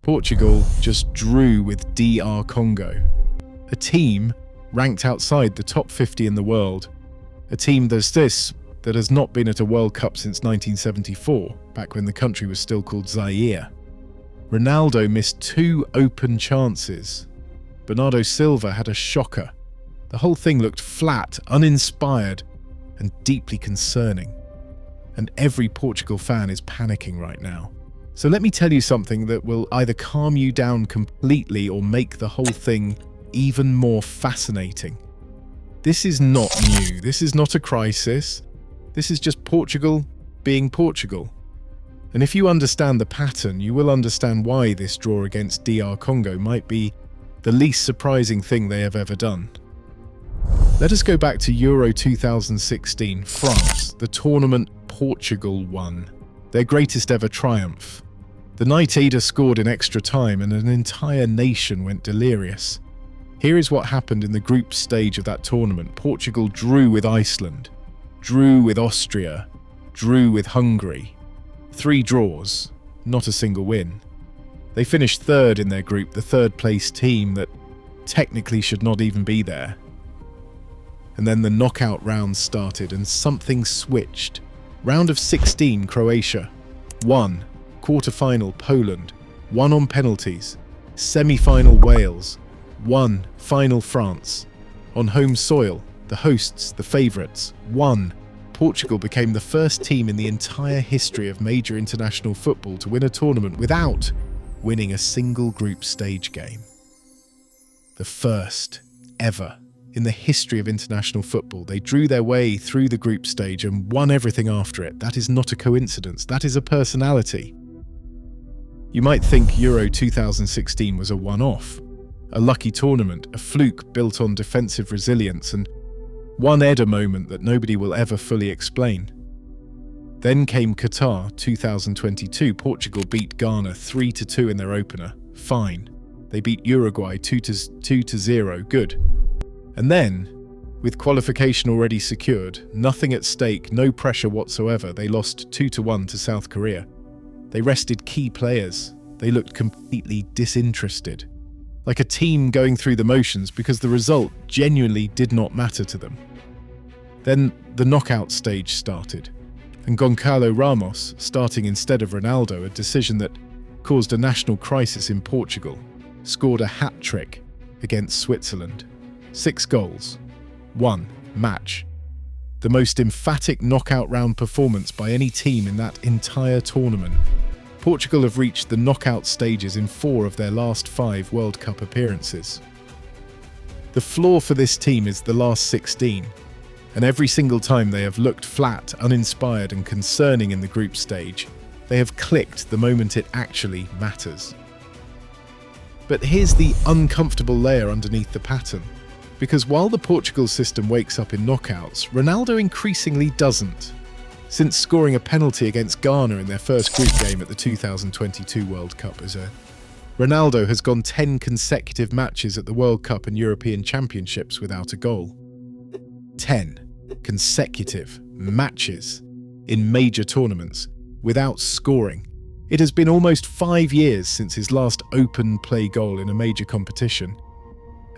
Portugal just drew with DR Congo, a team ranked outside the top 50 in the world, a team that has not been at a World Cup since 1974, back when the country was still called Zaire. Ronaldo missed 2 open chances. Bernardo Silva had a shocker. The whole thing looked flat, uninspired, and deeply concerning. And every Portugal fan is panicking right now. So let me tell you something that will either calm you down completely or make the whole thing even more fascinating. This is not new. This is not a crisis. This is just Portugal being Portugal. And if you understand the pattern, you will understand why this draw against DR Congo might be the least surprising thing they have ever done. Let us go back to Euro 2016, France, the tournament Portugal won, their greatest ever triumph. The night Ada scored in extra time and an entire nation went delirious. Here is what happened in the group stage of that tournament. Portugal drew with Iceland, drew with Austria, drew with Hungary. 3 draws, not a single win. They finished third in their group, the third-place team that technically should not even be there. And then the knockout round started and something switched. Round of 16, Croatia. 1. Quarter-final, Poland. 1 on penalties. Semi-final, Wales. 1. Final, France. On home soil, the hosts, the favourites. 1. Portugal became the first team in the entire history of major international football to win a tournament without winning a single group stage game. The first ever in the history of international football. They drew their way through the group stage and won everything after it. That is not a coincidence. That is a personality. You might think Euro 2016 was a one-off, a lucky tournament, a fluke built on defensive resilience and one Eder moment that nobody will ever fully explain. Then came Qatar 2022. Portugal beat Ghana 3-2 in their opener. Fine. They beat Uruguay 2-0. Good. And then, with qualification already secured, nothing at stake, no pressure whatsoever, they lost 2-1 to South Korea. They rested key players. They looked completely disinterested. Like a team going through the motions because the result genuinely did not matter to them. Then the knockout stage started, and Goncalo Ramos, starting instead of Ronaldo, a decision that caused a national crisis in Portugal, scored a hat-trick against Switzerland. 6 goals, 1 match. The most emphatic knockout round performance by any team in that entire tournament. Portugal have reached the knockout stages in 4 of their last 5 World Cup appearances. The flaw for this team is the last 16, and every single time they have looked flat, uninspired and concerning in the group stage, they have clicked the moment it actually matters. But here's the uncomfortable layer underneath the pattern, because while the Portugal system wakes up in knockouts, Ronaldo increasingly doesn't. Since scoring a penalty against Ghana in their first group game at the 2022 World Cup, Ronaldo has gone 10 consecutive matches at the World Cup and European Championships without a goal. 10 consecutive matches in major tournaments without scoring. It has been almost 5 years since his last open play goal in a major competition.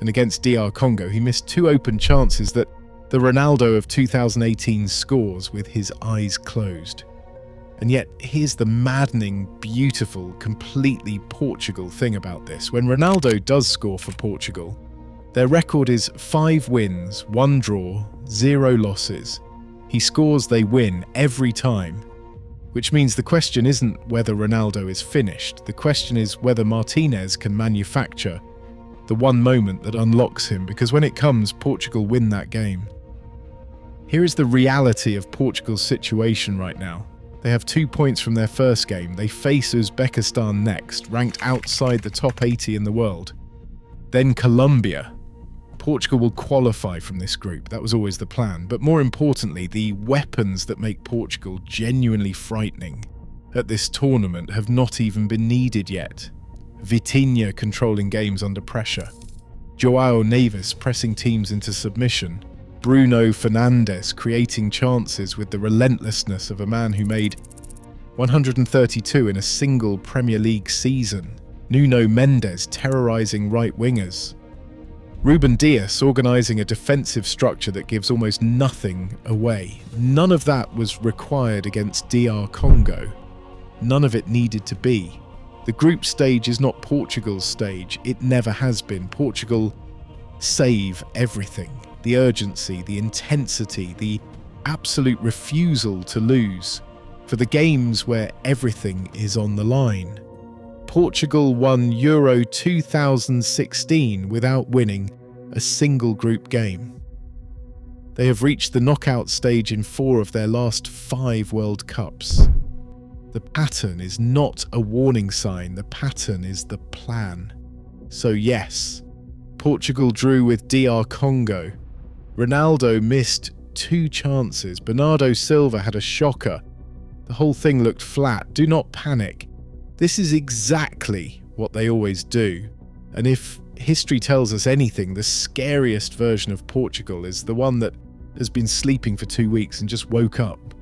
And against DR Congo, he missed 2 open chances that the Ronaldo of 2018 scores with his eyes closed. And yet, here's the maddening, beautiful, completely Portugal thing about this. When Ronaldo does score for Portugal, their record is 5 wins, 1 draw, 0 losses. He scores, they win every time. Which means the question isn't whether Ronaldo is finished. The question is whether Martinez can manufacture the one moment that unlocks him, because when it comes, Portugal win that game. Here is the reality of Portugal's situation right now. They have 2 points from their first game. They face Uzbekistan next, ranked outside the top 80 in the world. Then Colombia. Portugal will qualify from this group. That was always the plan. But more importantly, the weapons that make Portugal genuinely frightening at this tournament have not even been needed yet. Vitinha controlling games under pressure. João Neves pressing teams into submission. Bruno Fernandes creating chances with the relentlessness of a man who made 132 in a single Premier League season. Nuno Mendes terrorising right-wingers. Ruben Dias organising a defensive structure that gives almost nothing away. None of that was required against DR Congo. None of it needed to be. The group stage is not Portugal's stage. It never has been. Portugal save everything. The urgency, the intensity, the absolute refusal to lose for the games where everything is on the line. Portugal won Euro 2016 without winning a single group game. They have reached the knockout stage in 4 of their last 5 World Cups. The pattern is not a warning sign, the pattern is the plan. So yes, Portugal drew with DR Congo. Ronaldo missed 2 chances. Bernardo Silva had a shocker. The whole thing looked flat. Do not panic. This is exactly what they always do. And if history tells us anything, the scariest version of Portugal is the one that has been sleeping for 2 weeks and just woke up.